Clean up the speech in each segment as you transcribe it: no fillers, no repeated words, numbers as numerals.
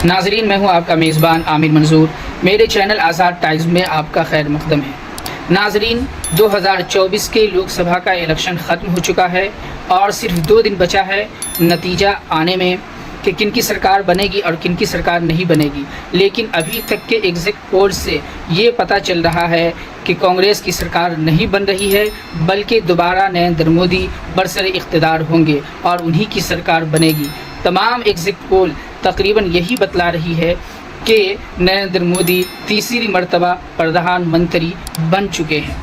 नाजरीन, मैं हूं आपका मेज़बान आमिर मंजूर। मेरे चैनल आज़ाद टाइम्स में आपका खैर मकदम है। नाजरीन, 2024 के लोकसभा का इलेक्शन ख़त्म हो चुका है और सिर्फ 2 दिन बचा है नतीजा आने में कि किन की सरकार बनेगी और किन की सरकार नहीं बनेगी। लेकिन अभी तक के एग्जिट पोल से ये पता चल रहा है कि कांग्रेस की सरकार नहीं बन रही है, बल्कि दोबारा नरेंद्र मोदी बरसर इख्तिदार होंगे और उन्हीं की सरकार बनेगी। तमाम एग्जिट पोल तकरीबन यही बतला रही है कि नरेंद्र मोदी तीसरी मर्तबा प्रधानमंत्री बन चुके हैं।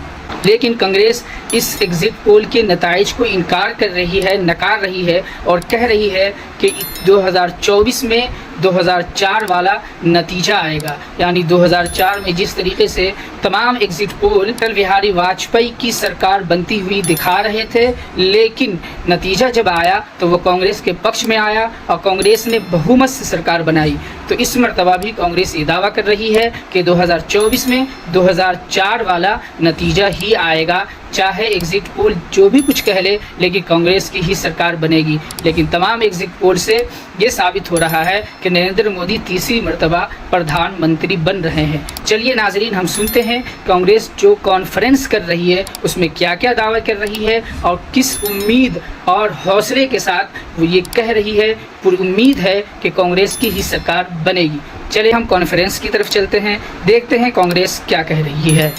लेकिन कांग्रेस इस एग्जिट पोल के नताइज को इनकार कर रही है, नकार रही है और कह रही है कि 2024 में 2004 वाला नतीजा आएगा। यानी 2004 में जिस तरीके से तमाम एग्जिट पोल अटल बिहारी वाजपेयी की सरकार बनती हुई दिखा रहे थे, लेकिन नतीजा जब आया तो वो कांग्रेस के पक्ष में आया और कांग्रेस ने बहुमत से सरकार बनाई। तो इस मरतबा भी कांग्रेस ये दावा कर रही है कि 2024 में 2004 वाला नतीजा ही आएगा। चाहे एग्जिट पोल जो भी कुछ कह ले, लेकिन कांग्रेस की ही सरकार बनेगी। लेकिन तमाम एग्जिट पोल से ये साबित हो रहा है कि नरेंद्र मोदी तीसरी मर्तबा प्रधानमंत्री बन रहे हैं। चलिए नाजरीन, हम सुनते हैं कांग्रेस जो कॉन्फ्रेंस कर रही है उसमें क्या क्या दावा कर रही है और किस उम्मीद और हौसले के साथ वो ये कह रही है। पूरी उम्मीद है कि कांग्रेस की ही सरकार बनेगी। चलिए हम कॉन्फ्रेंस की तरफ चलते हैं, देखते हैं कांग्रेस क्या कह रही है।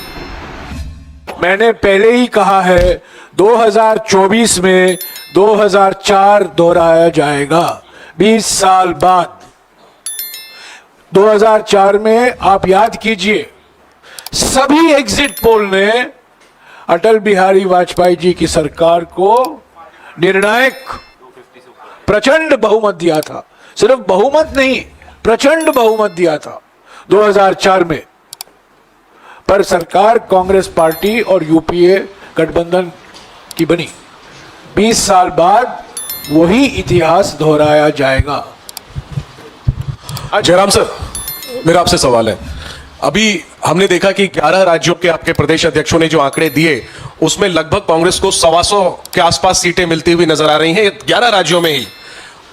मैंने पहले ही कहा है 2024 में 2004 दोहराया जाएगा। 20 साल बाद 2004 में आप याद कीजिए, सभी एग्जिट पोल ने अटल बिहारी वाजपेयी जी की सरकार को निर्णायक प्रचंड बहुमत दिया था। सिर्फ बहुमत नहीं, प्रचंड बहुमत दिया था 2004 में। पर सरकार कांग्रेस पार्टी और यूपीए गठबंधन की बनी। 20 साल बाद वही इतिहास दोहराया जाएगा। जयराम सर, मेरा आपसे सवाल है। अभी हमने देखा कि 11 राज्यों के आपके प्रदेश अध्यक्षों ने जो आंकड़े दिए, उसमें लगभग कांग्रेस को 125 के आसपास सीटें मिलती हुई नजर आ रही हैं 11 राज्यों में ही।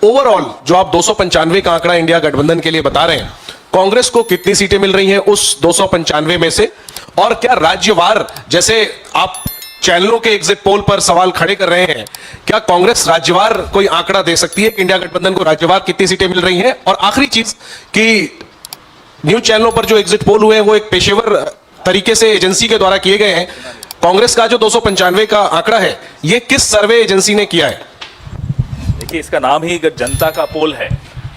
ओवरऑल जो आप 295 का आंकड़ा इंडिया गठबंधन के लिए बता रहे हैं, कांग्रेस को कितनी सीटें मिल रही हैं उस 295 में से? और क्या राज्यवार, जैसे आप चैनलों के एग्जिट पोल पर सवाल खड़े कर रहे हैं, क्या कांग्रेस राज्यवार कोई आंकड़ा दे सकती है कि इंडिया गठबंधन को राज्यवार कितनी सीटें मिल रही हैं? और आखिरी चीज कि न्यूज चैनलों पर जो एग्जिट पोल हुए हैं वो एक पेशेवर तरीके से एजेंसी के द्वारा किए गए हैं। कांग्रेस का जो 295 का आंकड़ा है, ये किस सर्वे एजेंसी ने किया है? देखिए, इसका नाम ही जनता का पोल है।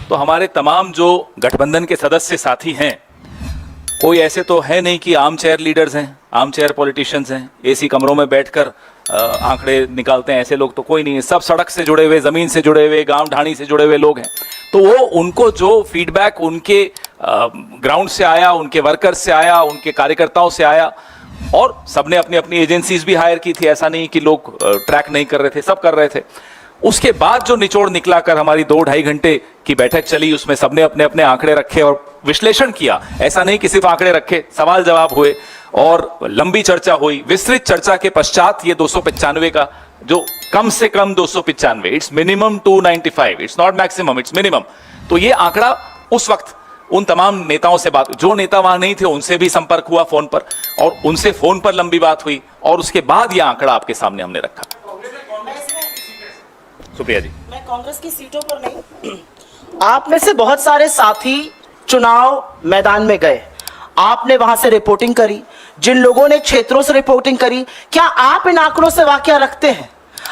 तो हमारे तमाम जो गठबंधन के सदस्य साथी हैं, कोई ऐसे तो है नहीं कि आर्म चेयर लीडर्स हैं, आर्म चेयर पॉलिटिशियंस हैं, एसी कमरों में बैठकर आंकड़े निकालते हैं, ऐसे लोग तो कोई नहीं है। सब सड़क से जुड़े हुए, जमीन से जुड़े हुए, गांव ढाणी से जुड़े हुए लोग हैं। तो वो उनको जो फीडबैक उनके ग्राउंड से आया, उनके वर्कर्स से आया, उनके कार्यकर्ताओं से आया, और सबने अपनी अपनी एजेंसीज भी हायर की थी। ऐसा नहीं कि लोग ट्रैक नहीं कर रहे थे, सब कर रहे थे। उसके बाद जो निचोड़ निकला कर हमारी 2-2.5 घंटे की बैठक चली, उसमें सबने अपने अपने आंकड़े रखे और विश्लेषण किया। ऐसा नहीं कि सिर्फ आंकड़े रखे, सवाल जवाब हुए और लंबी चर्चा हुई। विस्तृत चर्चा के पश्चात ये 295 का, जो कम से कम 295, it's minimum 295, it's not maximum, it's minimum. तो ये आंकड़ा उस वक्त उन तमाम नेताओं से बात, जो नेता वहां नहीं थे उनसे भी संपर्क हुआ फोन पर, और उनसे फोन पर लंबी बात हुई, और उसके बाद यह आंकड़ा आपके सामने हमने रखा। सुप्रिया जी, मैं कांग्रेस की सीटों पर नहीं, आप में से बहुत सारे साथी चुनाव मैदान में गए, आपने वहां से रिपोर्टिंग करी, जिन लोगों ने क्षेत्रों से रिपोर्टिंग करी, क्या आप इन आंकड़ों से वाकया रखते हैं?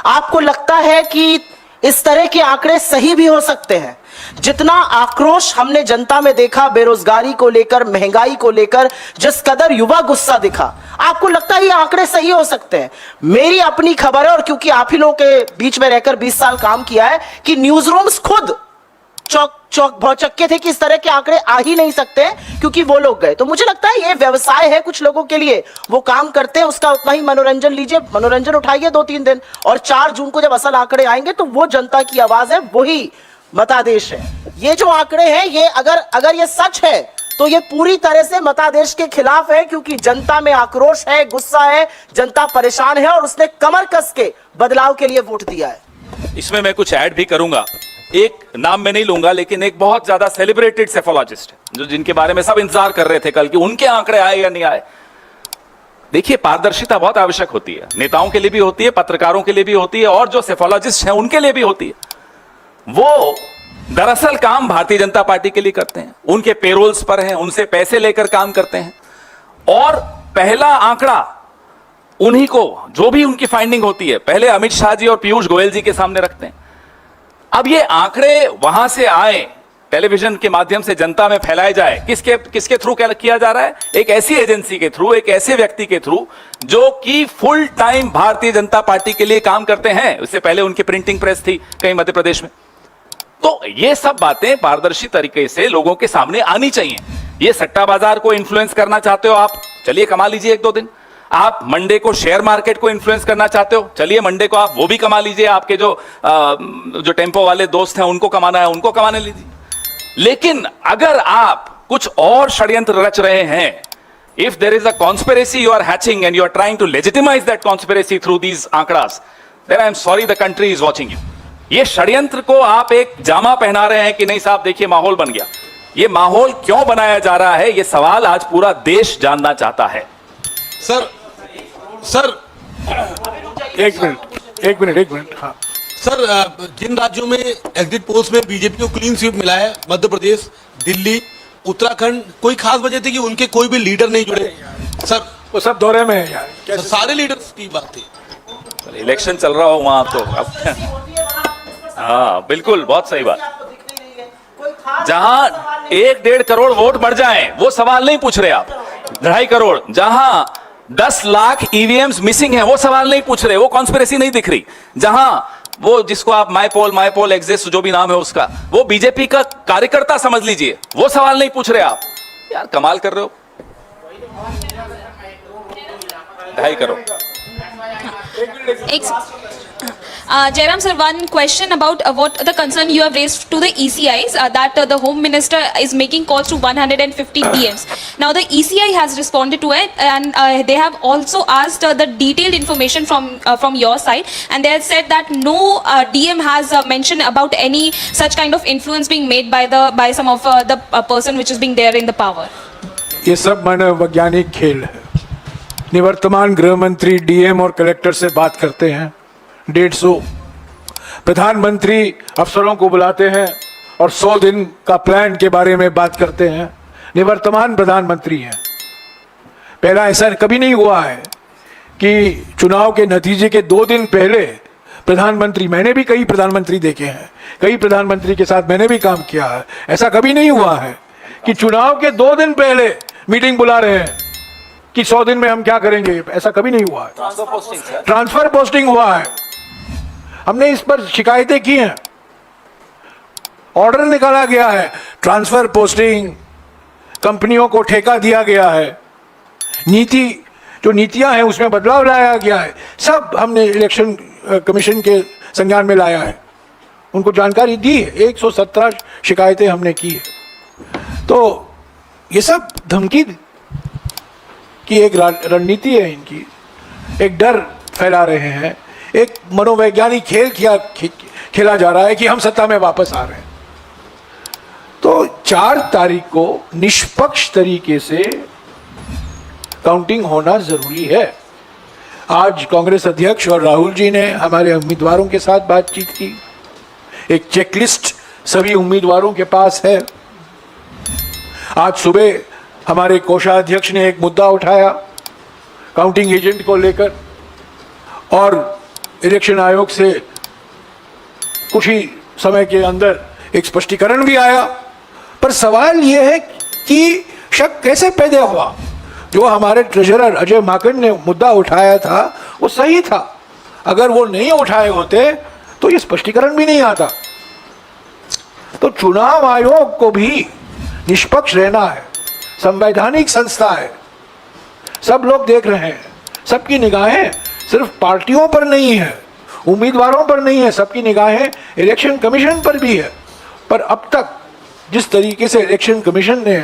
आपको लगता है कि इस तरह के आंकड़े सही भी हो सकते हैं? जितना आक्रोश हमने जनता में देखा बेरोजगारी को लेकर, महंगाई को लेकर, जिस कदर युवा गुस्सा दिखा, आपको लगता है ये आंकड़े सही हो सकते हैं? मेरी अपनी खबर है, और क्योंकि आप ही लोगों के बीच में रहकर 20 साल काम किया है, कि न्यूज रूम्स खुद चौक भौचक्के थे कि इस तरह के आंकड़े आ ही नहीं सकते, क्योंकि वो लोग गए। तो मुझे लगता है ये व्यवसाय है कुछ लोगों के लिए, वो काम करते हैं, उसका उतना ही मनोरंजन लीजिए, मनोरंजन उठाइए 2-3 दिन, और 4 जून को जब असल आंकड़े आएंगे तो वो जनता की आवाज है, वही मतादेश है। ये जो आंकड़े हैं, ये अगर ये सच है तो ये पूरी तरह से मतादेश के खिलाफ है, क्योंकि जनता में आक्रोश है, गुस्सा है, जनता परेशान है, और उसने कमर कस के बदलाव के लिए वोट दिया है। इसमें मैं कुछ ऐड भी करूंगा एक नाम मैं नहीं लूंगा, लेकिन एक बहुत ज्यादा सेलिब्रेटेड सेफोलॉजिस्ट जो जिनके बारे में सब इंतजार कर रहे थे कल कि उनके आंकड़े आए या नहीं आए। देखिए, पारदर्शिता बहुत आवश्यक होती है, नेताओं के लिए भी होती है, पत्रकारों के लिए भी होती है, और जो सेफोलॉजिस्ट हैं उनके लिए भी होती है। वो दरअसल काम भारतीय जनता पार्टी के लिए करते हैं, उनके पेरोल्स पर हैं, उनसे पैसे लेकर काम करते हैं, और पहला आंकड़ा उन्हीं को, जो भी उनकी फाइंडिंग होती है, पहले अमित शाह जी और पीयूष गोयल जी के सामने रखते हैं। अब ये आंकड़े वहां से आए, टेलीविजन के माध्यम से जनता में फैलाए जाए, किसके थ्रू किया जा रहा है? एक ऐसी एजेंसी के थ्रू, एक ऐसे व्यक्ति के थ्रू जो कि full time Bharatiya Janata party के लिए काम करते हैं। उससे पहले उनकी प्रिंटिंग प्रेस थी कहीं मध्य प्रदेश में। तो ये सब बातें पारदर्शी तरीके से लोगों के सामने आनी चाहिए। ये सट्टा बाजार को इन्फ्लुएंस करना चाहते हो आप, चलिए कमा लीजिए 1-2 दिन। आप मंडे को शेयर मार्केट को इन्फ्लुएंस करना चाहते हो, चलिए मंडे को आप वो भी कमा लीजिए। आपके जो टेम्पो वाले दोस्त हैं उनको कमाना है, उनको कमाने लीजिए। लेकिन अगर आप कुछ और षड्यंत्र रच रहे हैं, if there is a conspiracy you are hatching and you are trying to legitimize that conspiracy through these आंकड़ास, then I am sorry the country is watching you। ये षड्यंत्र को आप एक जामा पहना रहे हैं कि नहीं साहब देखिए माहौल बन गया। ये माहौल क्यों बनाया जा रहा है, ये सवाल आज पूरा देश जानना चाहता है। सर एक मिनट। हाँ सर, जिन राज्यों में एग्जिट पोल्स में बीजेपी को क्लीन स्वीप मिला है, मध्य प्रदेश, दिल्ली, उत्तराखंड, कोई खास वजह थी कि उनके कोई भी लीडर नहीं जुड़े? सर वो सब दौरे में है यार, सर, सारे लीडर्स की बात थी। इलेक्शन चल रहा हो वहां तो अब हाँ बिल्कुल, बहुत सही बात। जहां 1-1.5 करोड़ वोट बढ़ जाएं, वो सवाल नहीं पूछ रहे आप। 2.5 करोड़, जहां 10 लाख ईवीएम्स मिसिंग है, वो सवाल नहीं पूछ रहे, वो कॉन्स्पिरेसी नहीं दिख रही। जहां वो जिसको आप माई पोल एग्जिस्ट जो भी नाम है उसका, वो बीजेपी का कार्यकर्ता समझ लीजिए, वो सवाल नहीं पूछ रहे आप। यार कमाल कर रहे हो। 2.5 crore. Jairam sir, one question about what the concern you have raised to the ECIs, that the Home Minister is making calls to 150 DMs. Now the ECI has responded to it, and they have also asked the detailed information from your side, and they have said that no DM has mentioned about any such kind of influence being made by some of the person which is being there in the power. ये सब मनोवैज्ञानिक खेल है। निवर्तमान गृह मंत्री DM और collector से बात करते हैं 150, प्रधानमंत्री अफसरों को बुलाते हैं और 100 दिन का प्लान के बारे में बात करते हैं। निवर्तमान प्रधानमंत्री हैं। पहला ऐसा कभी नहीं हुआ है कि चुनाव के नतीजे के 2 दिन पहले प्रधानमंत्री, मैंने भी कई प्रधानमंत्री देखे हैं, कई प्रधानमंत्री के साथ मैंने भी काम किया है, ऐसा कभी नहीं हुआ है कि चुनाव के 2 दिन पहले मीटिंग बुला रहे हैं कि 100 दिन में हम क्या करेंगे। ऐसा कभी नहीं हुआ है। ट्रांसफर पोस्टिंग हुआ है, हमने इस पर शिकायतें की हैं, ऑर्डर निकाला गया है। ट्रांसफर पोस्टिंग, कंपनियों को ठेका दिया गया है, नीति जो नीतियां हैं उसमें बदलाव लाया गया है, सब हमने इलेक्शन कमीशन के संज्ञान में लाया है, उनको जानकारी दी है। 117 शिकायतें हमने की है। तो ये सब धमकी की एक रणनीति है इनकी, एक डर फैला रहे हैं, एक मनोवैज्ञानिक खेल खेला जा रहा है कि हम सत्ता में वापस आ रहे हैं। तो 4 तारीख को निष्पक्ष तरीके से काउंटिंग होना जरूरी है। आज कांग्रेस अध्यक्ष और राहुल जी ने हमारे उम्मीदवारों के साथ बातचीत की, एक चेकलिस्ट सभी उम्मीदवारों के पास है। आज सुबह हमारे कोषाध्यक्ष ने एक मुद्दा उठाया काउंटिंग एजेंट को लेकर, और इलेक्शन आयोग से कुछ ही समय के अंदर एक स्पष्टीकरण भी आया। पर सवाल यह है कि शक कैसे पैदा हुआ। जो हमारे ट्रेजरर अजय माकन ने मुद्दा उठाया था वो सही था, अगर वो नहीं उठाए होते तो ये स्पष्टीकरण भी नहीं आता। तो चुनाव आयोग को भी निष्पक्ष रहना है, संवैधानिक संस्था है, सब लोग देख रहे हैं, सबकी निगाहें सिर्फ पार्टियों पर नहीं है, उम्मीदवारों पर नहीं है, सबकी निगाहें इलेक्शन कमीशन पर भी है। पर अब तक जिस तरीके से इलेक्शन कमीशन ने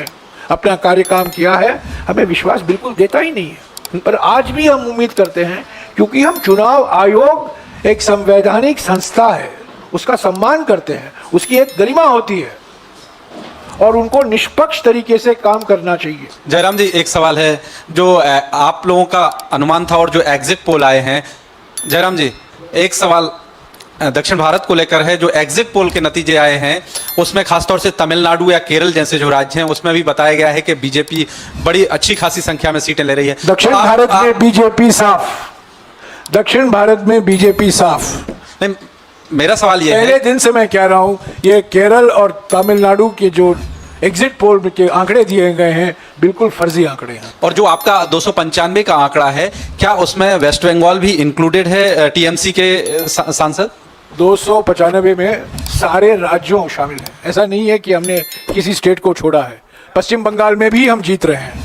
अपना कार्य काम किया है, हमें विश्वास बिल्कुल देता ही नहीं है। पर आज भी हम उम्मीद करते हैं, क्योंकि हम चुनाव आयोग एक संवैधानिक संस्था है, उसका सम्मान करते हैं, उसकी एक गरिमा होती है और उनको निष्पक्ष तरीके से काम करना चाहिए। जयराम जी, एक सवाल है जो आप लोगों का अनुमान था और जो एग्जिट पोल आए हैं, जयराम जी एक सवाल दक्षिण भारत को लेकर है। जो एग्जिट पोल के नतीजे आए हैं उसमें खासतौर से तमिलनाडु या केरल जैसे जो राज्य हैं उसमें भी बताया गया है कि बीजेपी बड़ी अच्छी खासी संख्या में सीटें ले रही है। दक्षिण तो भारत में बीजेपी साफ, दक्षिण भारत में बीजेपी साफ। नहीं, मेरा सवाल ये पहले है, दिन से मैं कह रहा हूं, ये केरल और तमिलनाडु के जो एग्जिट पोल के आंकड़े दिए गए हैं बिल्कुल फर्जी आंकड़े हैं। और जो आपका 295 का आंकड़ा है, क्या उसमें वेस्ट बंगाल भी इंक्लूडेड है टीएमसी के सांसद? 295 में सारे राज्यों शामिल हैं। ऐसा नहीं है कि हमने किसी स्टेट को छोड़ा है। पश्चिम बंगाल में भी हम जीत रहे हैं।